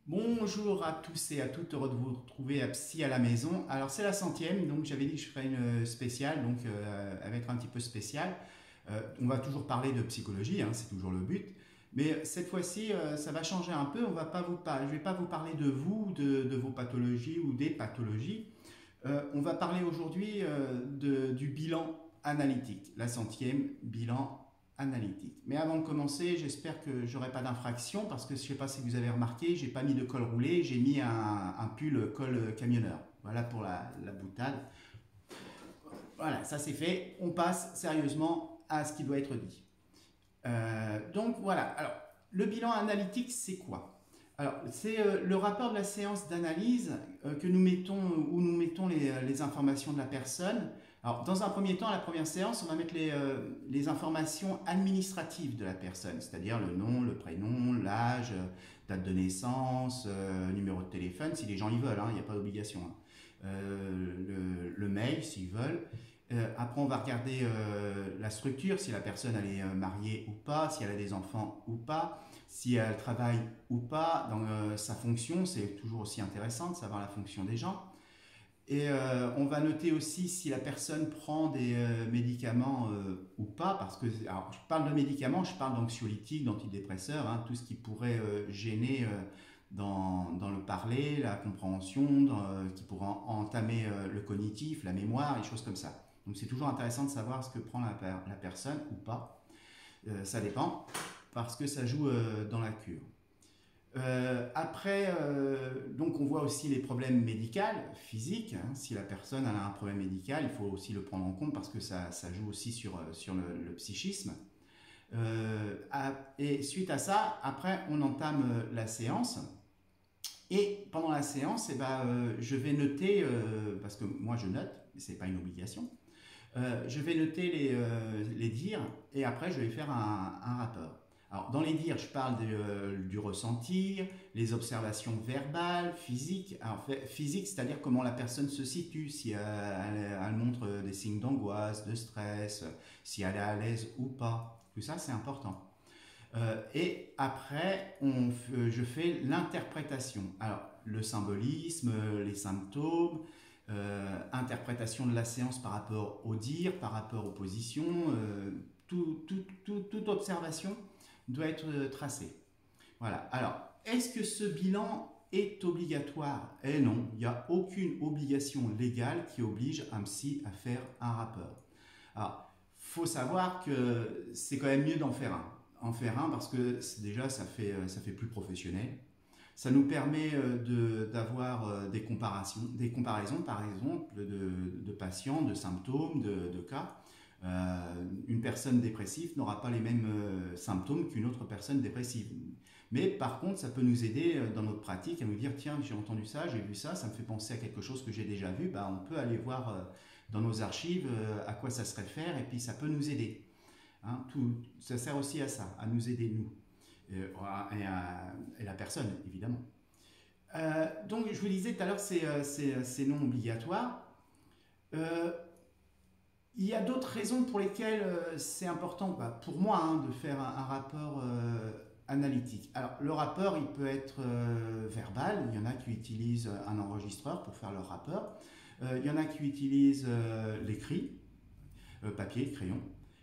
Bonjour à tous et à toutes, heureux de vous retrouver à Psy à la maison. Alors c'est la centième, donc j'avais dit que je ferais une spéciale, donc elle va être un petit peu spéciale. On va toujours parler de psychologie, hein, c'est toujours le but. Mais cette fois-ci, ça va changer un peu. On va pas je vais pas vous parler de vous, de vos pathologies ou des pathologies. On va parler aujourd'hui du bilan analytique, la centième bilan analytique. Mais avant de commencer, j'espère que j'aurai pas d'infraction parce que je ne sais pas si vous avez remarqué, j'ai pas mis de col roulé, j'ai mis un pull col camionneur. Voilà pour la boutade. Voilà, ça c'est fait. On passe sérieusement à ce qui doit être dit. Donc voilà. Alors, le bilan analytique, c'est quoi? Alors, c'est le rapport de la séance d'analyse que nous mettons, où nous mettons les informations de la personne. Alors, dans un premier temps, la première séance, on va mettre les informations administratives de la personne, c'est-à-dire le nom, le prénom, l'âge, date de naissance, numéro de téléphone, si les gens y veulent, hein, il n'y a pas d'obligation. Hein. Le mail, s'ils veulent. Après, on va regarder la structure, si la personne elle est mariée ou pas, si elle a des enfants ou pas, si elle travaille ou pas, dans sa fonction, c'est toujours aussi intéressant de savoir la fonction des gens. Et on va noter aussi si la personne prend des médicaments ou pas, parce que, alors je parle de médicaments, je parle d'anxiolytiques, d'antidépresseurs, hein, tout ce qui pourrait gêner dans le parler, la compréhension, qui pourrait entamer le cognitif, la mémoire, et choses comme ça. Donc c'est toujours intéressant de savoir ce que prend la personne ou pas. Ça dépend, parce que ça joue dans la cure. Après, donc on voit aussi les problèmes médicaux, physiques. Hein. Si la personne a un problème médical, il faut aussi le prendre en compte parce que ça joue aussi sur le psychisme. Et suite à ça, après, on entame la séance. Et pendant la séance, eh ben, je vais noter, parce que moi je note, mais ce n'est pas une obligation, je vais noter les dires et après je vais faire un rapport. Alors, dans les dires, je parle du ressenti, les observations verbales, physiques. Alors, physique, c'est-à-dire comment la personne se situe, si elle montre des signes d'angoisse, de stress, si elle est à l'aise ou pas. Tout ça, c'est important. Et après, je fais l'interprétation. Alors, le symbolisme, les symptômes, interprétation de la séance par rapport au dire, par rapport aux positions, toute observation doit être tracée. Voilà. Alors, est-ce que ce bilan est obligatoire? Eh non, il n'y a aucune obligation légale qui oblige un psy à faire un rapport. Alors, il faut savoir que c'est quand même mieux d'en faire un. En faire un parce que déjà ça fait plus professionnel. Ça nous permet d'avoir des comparaisons par exemple de patients, de symptômes, de cas. Une personne dépressive n'aura pas les mêmes symptômes qu'une autre personne dépressive. Mais par contre, ça peut nous aider dans notre pratique à nous dire tiens, j'ai entendu ça, j'ai vu ça, ça me fait penser à quelque chose que j'ai déjà vu. Bah, on peut aller voir dans nos archives à quoi ça se réfère et puis ça peut nous aider. Hein, ça sert aussi à ça, à nous aider nous et la personne évidemment. Donc je vous disais tout à l'heure, c'est non obligatoire. Euh, il y a d'autres raisons pour lesquelles c'est important, bah, pour moi, hein, de faire un rapport analytique. Alors, le rapport, il peut être verbal. Il y en a qui utilisent un enregistreur pour faire leur rapport. Il y en a qui utilisent l'écrit, papier, crayon.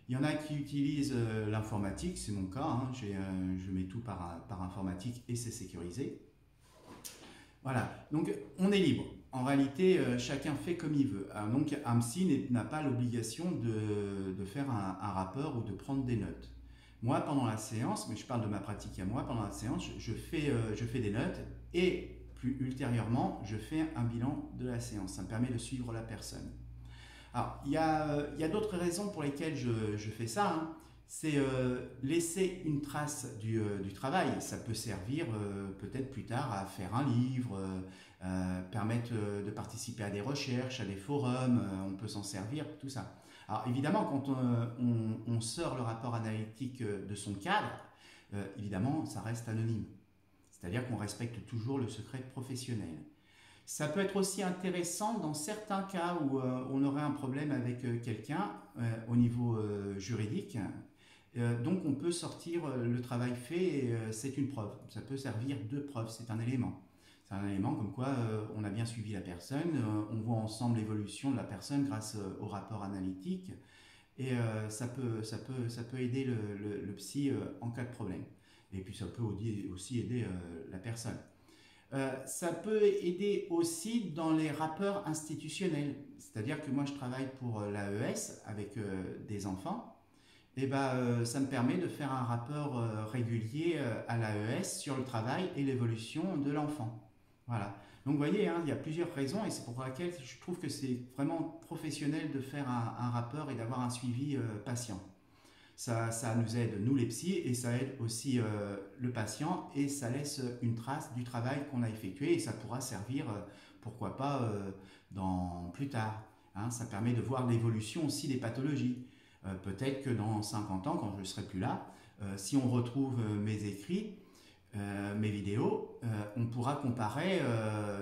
Il y en a qui utilisent l'informatique, c'est mon cas. Hein, je mets tout par informatique et c'est sécurisé. Voilà, donc on est libre. En réalité, chacun fait comme il veut. Donc un psy n'a pas l'obligation de faire un rapport ou de prendre des notes. Moi, pendant la séance, mais je parle de ma pratique à moi, pendant la séance, je fais des notes et plus ultérieurement, je fais un bilan de la séance. Ça me permet de suivre la personne. Alors, il y a d'autres raisons pour lesquelles je fais ça. Hein. C'est laisser une trace du travail. Ça peut servir peut-être plus tard à faire un livre, permettre de participer à des recherches, à des forums, on peut s'en servir, tout ça. Alors évidemment, quand on sort le rapport analytique de son cadre, évidemment, ça reste anonyme. C'est-à-dire qu'on respecte toujours le secret professionnel. Ça peut être aussi intéressant dans certains cas où on aurait un problème avec quelqu'un au niveau juridique Donc on peut sortir le travail fait, et c'est une preuve. Ça peut servir de preuve, c'est un élément. C'est un élément comme quoi on a bien suivi la personne, on voit ensemble l'évolution de la personne grâce au rapport analytique, et ça peut aider le psy en cas de problème. Et puis ça peut aussi aider la personne. Ça peut aider aussi dans les rapports institutionnels. C'est-à-dire que moi je travaille pour l'AES avec des enfants. Et ça me permet de faire un rapport régulier à l'AES sur le travail et l'évolution de l'enfant. Voilà. Donc vous voyez, hein, il y a plusieurs raisons et c'est pour laquelle je trouve que c'est vraiment professionnel de faire un rapport et d'avoir un suivi patient. Ça nous aide, nous les psys, et ça aide aussi le patient, et ça laisse une trace du travail qu'on a effectué, et ça pourra servir, pourquoi pas, plus tard. Hein. Ça permet de voir l'évolution aussi des pathologies. Peut-être que dans 50 ans, quand je ne serai plus là, si on retrouve mes écrits, mes vidéos, on pourra comparer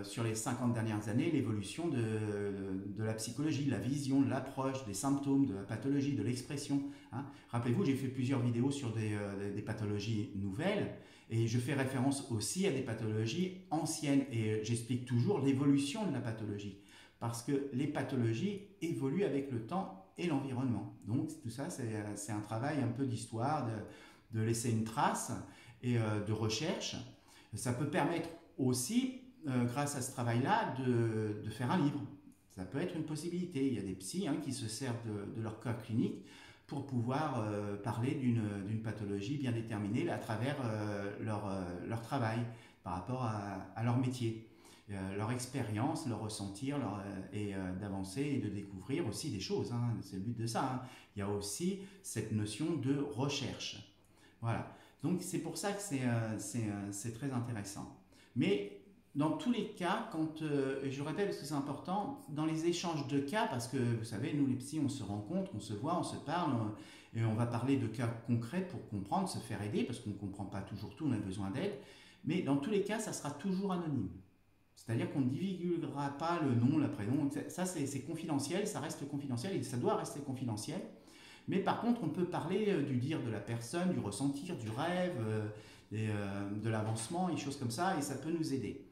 sur les 50 dernières années l'évolution de la psychologie, de la vision, de l'approche, des symptômes, de la pathologie, de l'expression. Hein. Rappelez-vous, j'ai fait plusieurs vidéos sur des pathologies nouvelles, et je fais référence aussi à des pathologies anciennes, et j'explique toujours l'évolution de la pathologie, parce que les pathologies évoluent avec le temps et l'environnement. Donc tout ça, c'est un travail un peu d'histoire, de laisser une trace, et de recherche. Ça peut permettre aussi, grâce à ce travail-là, de faire un livre. Ça peut être une possibilité. Il y a des psys qui se servent de leur cas clinique pour pouvoir parler d'une pathologie bien déterminée à travers leur travail, par rapport à leur métier, leur expérience, leur ressentir, et d'avancer et de découvrir aussi des choses. Hein. C'est le but de ça. Hein. Il y a aussi cette notion de recherche. Voilà. Donc c'est pour ça que c'est très intéressant. Mais dans tous les cas, je répète parce que c'est important, dans les échanges de cas, parce que vous savez, nous les psys, on se rencontre, on se voit, on se parle, et on va parler de cas concrets pour comprendre, se faire aider, parce qu'on ne comprend pas toujours tout, on a besoin d'aide. Mais dans tous les cas, ça sera toujours anonyme. C'est-à-dire qu'on ne divulguera pas le nom, le prénom. Ça, c'est confidentiel, ça reste confidentiel, et ça doit rester confidentiel. Mais par contre, on peut parler du dire de la personne, du ressentir, du rêve, de l'avancement, et choses comme ça, et ça peut nous aider.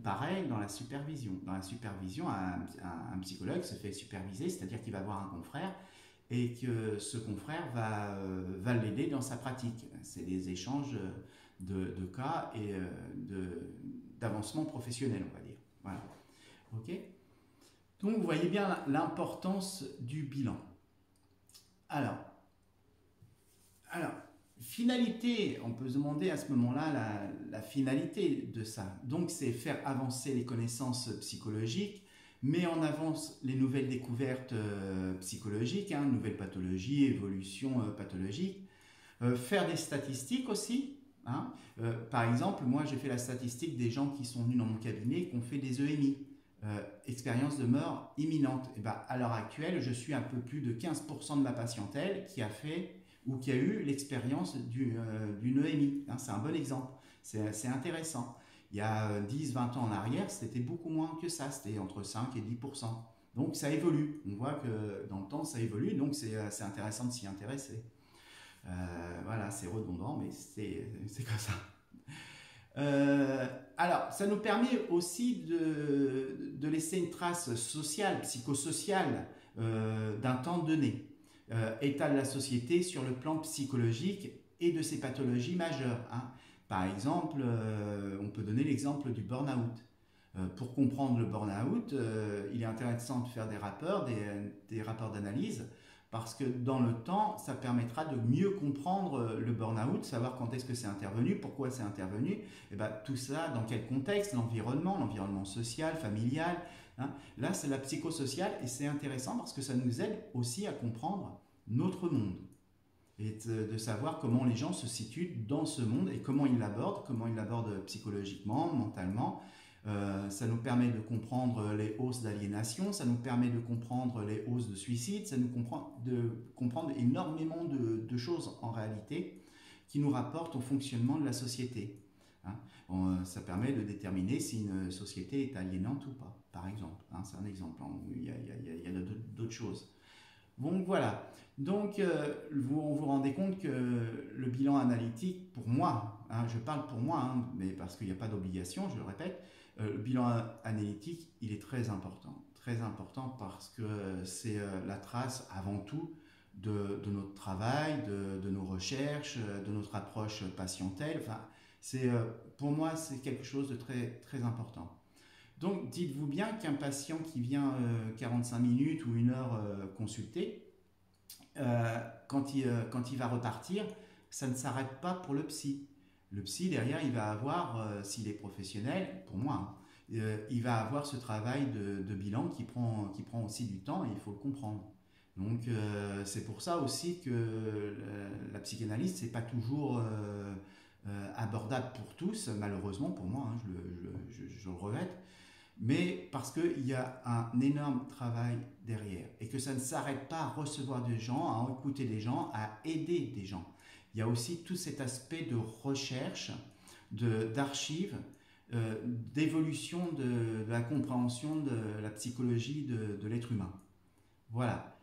Pareil dans la supervision. Dans la supervision, un psychologue se fait superviser, c'est-à-dire qu'il va voir un confrère, et que ce confrère va l'aider dans sa pratique. C'est des échanges de cas et d'avancement professionnel, on va dire. Voilà. Ok. Donc, vous voyez bien l'importance du bilan. Alors, finalité, on peut se demander à ce moment-là la finalité de ça. Donc, c'est faire avancer les connaissances psychologiques, mais en avance les nouvelles découvertes psychologiques, nouvelles pathologies, évolutions pathologiques. Faire des statistiques aussi. Hein. Par exemple, moi, j'ai fait la statistique des gens qui sont venus dans mon cabinet, qui ont fait des EMI. Expérience de mort imminente. Et à l'heure actuelle, je suis un peu plus de 15% de ma patientèle qui a fait ou qui a eu l'expérience d'une EMI. Hein, c'est un bon exemple. C'est intéressant. Il y a 10-20 ans en arrière, c'était beaucoup moins que ça. C'était entre 5 et 10%. Donc ça évolue. On voit que dans le temps, ça évolue. Donc c'est intéressant de s'y intéresser. Voilà, c'est redondant, mais c'est comme ça. Alors, ça nous permet aussi de laisser une trace sociale, psychosociale d'un temps donné. État de la société sur le plan psychologique et de ses pathologies majeures. Hein. Par exemple, on peut donner l'exemple du burn-out. Pour comprendre le burn-out, il est intéressant de faire des rapports d'analyse, parce que dans le temps, ça permettra de mieux comprendre le burn-out, savoir quand est-ce que c'est intervenu, pourquoi c'est intervenu, et tout ça, dans quel contexte, l'environnement social, familial. Hein. Là, c'est la psychosociale, et c'est intéressant parce que ça nous aide aussi à comprendre notre monde, et de savoir comment les gens se situent dans ce monde, et comment ils l'abordent psychologiquement, mentalement. Ça nous permet de comprendre les hausses d'aliénation, ça nous permet de comprendre les hausses de suicide, ça nous comprendre énormément de choses en réalité qui nous rapportent au fonctionnement de la société. Hein. Ça permet de déterminer si une société est aliénante ou pas, par exemple. Hein, c'est un exemple. Il y a d'autres choses. Donc voilà. Donc vous vous rendez compte que le bilan analytique, pour moi, hein, je parle pour moi, hein, mais parce qu'il n'y a pas d'obligation, je le répète, le bilan analytique, il est très important. Très important parce que c'est la trace avant tout de notre travail, de nos recherches, de notre approche patientèle. Enfin, pour moi, c'est quelque chose de très, très important. Donc, dites-vous bien qu'un patient qui vient 45 minutes ou 1 heure consulter, quand il va repartir, ça ne s'arrête pas pour le psy. Le psy, derrière, il va avoir, s'il est professionnel, pour moi, hein, il va avoir ce travail de bilan qui prend aussi du temps et il faut le comprendre. Donc, c'est pour ça aussi que la psychanalyse, c'est pas toujours abordable pour tous, malheureusement pour moi, hein, je le regrette, mais parce qu'il y a un énorme travail derrière et que ça ne s'arrête pas à recevoir des gens, à écouter des gens, à aider des gens. Il y a aussi tout cet aspect de recherche, d'archives, d'évolution de la compréhension de la psychologie de l'être humain. Voilà.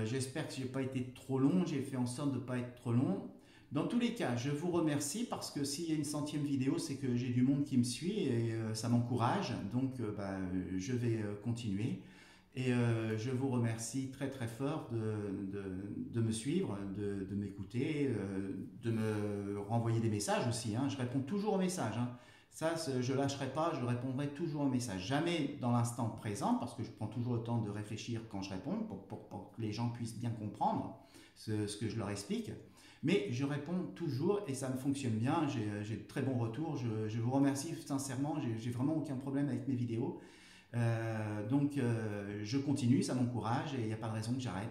J'espère que je n'ai pas été trop long, j'ai fait en sorte de ne pas être trop long. Dans tous les cas, je vous remercie parce que s'il y a une 100e vidéo, c'est que j'ai du monde qui me suit et ça m'encourage. Donc, je vais continuer. Et je vous remercie très très fort de me suivre, de m'écouter, de me renvoyer des messages aussi. Hein. Je réponds toujours aux messages. Hein. Ça, je ne lâcherai pas, je répondrai toujours aux messages. Jamais dans l'instant présent, parce que je prends toujours le temps de réfléchir quand je réponds, pour que les gens puissent bien comprendre ce que je leur explique. Mais je réponds toujours et ça me fonctionne bien, j'ai de très bons retours, je vous remercie sincèrement, j'ai vraiment aucun problème avec mes vidéos. Donc je continue, ça m'encourage et il n'y a pas de raison que j'arrête.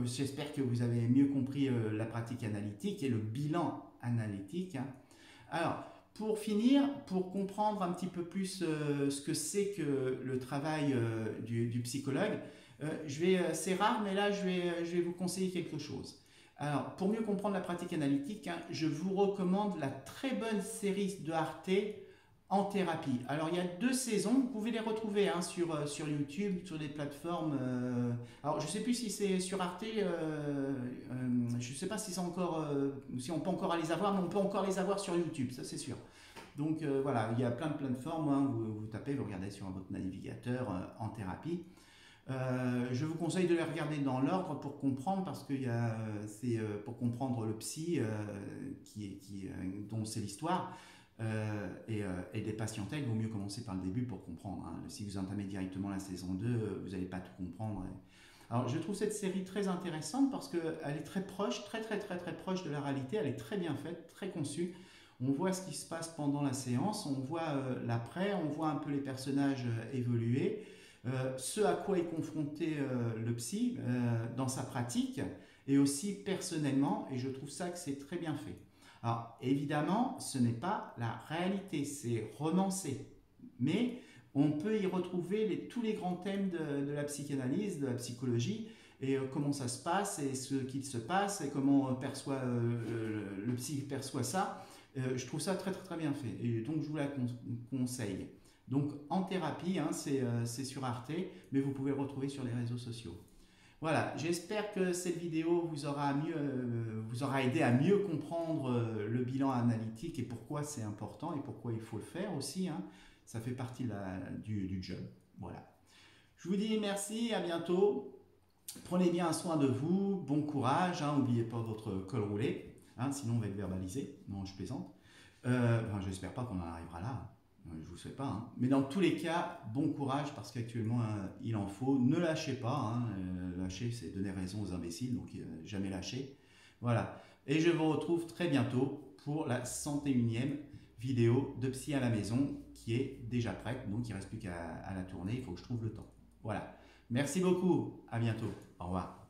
J'espère que vous avez mieux compris la pratique analytique et le bilan analytique. Hein. Alors, pour finir, pour comprendre un petit peu plus ce que c'est que le travail du psychologue, c'est rare, mais là, je vais vous conseiller quelque chose. Alors, pour mieux comprendre la pratique analytique, hein, je vous recommande la très bonne série de Arte En thérapie. Alors, il y a 2 saisons, vous pouvez les retrouver hein, sur YouTube, sur des plateformes. Alors, je ne sais plus si c'est sur Arte, je ne sais pas si si on peut encore les avoir, mais on peut encore les avoir sur YouTube, ça c'est sûr. Donc voilà, il y a plein de plateformes, hein, vous tapez, vous regardez sur votre navigateur En thérapie. Je vous conseille de les regarder dans l'ordre pour comprendre, parce que c'est pour comprendre le psy dont c'est l'histoire. Et des patientèles, il vaut mieux commencer par le début pour comprendre. Hein. Si vous entamez directement la saison 2, vous n'allez pas tout comprendre. Alors, je trouve cette série très intéressante parce qu'elle est très proche, très proche de la réalité. Elle est très bien faite, très conçue. On voit ce qui se passe pendant la séance, on voit l'après, on voit un peu les personnages évoluer, ce à quoi est confronté le psy dans sa pratique et aussi personnellement, et je trouve ça que c'est très bien fait. Alors évidemment, ce n'est pas la réalité, c'est romancé, mais on peut y retrouver tous les grands thèmes de la psychanalyse, de la psychologie, et comment ça se passe, et ce qu'il se passe, et comment le psy perçoit ça. Je trouve ça très bien fait, et donc je vous la conseille. Donc En thérapie, hein, c'est sur Arte, mais vous pouvez le retrouver sur les réseaux sociaux. Voilà, j'espère que cette vidéo vous aura aidé à mieux comprendre le bilan analytique et pourquoi c'est important et pourquoi il faut le faire aussi. Hein. Ça fait partie du job. Voilà. Je vous dis merci, à bientôt. Prenez bien soin de vous, bon courage. N'oubliez pas votre col roulé, sinon on va être verbalisé. Non, je plaisante. J'espère pas qu'on en arrivera là. Je ne vous le souhaite pas. Hein. Mais dans tous les cas, bon courage parce qu'actuellement, il en faut. Ne lâchez pas. Hein. Lâcher, c'est donner raison aux imbéciles. Donc, jamais lâcher. Voilà. Et je vous retrouve très bientôt pour la 101e vidéo de Psy à la maison qui est déjà prête. Donc, il ne reste plus qu'à la tourner. Il faut que je trouve le temps. Voilà. Merci beaucoup. À bientôt. Au revoir.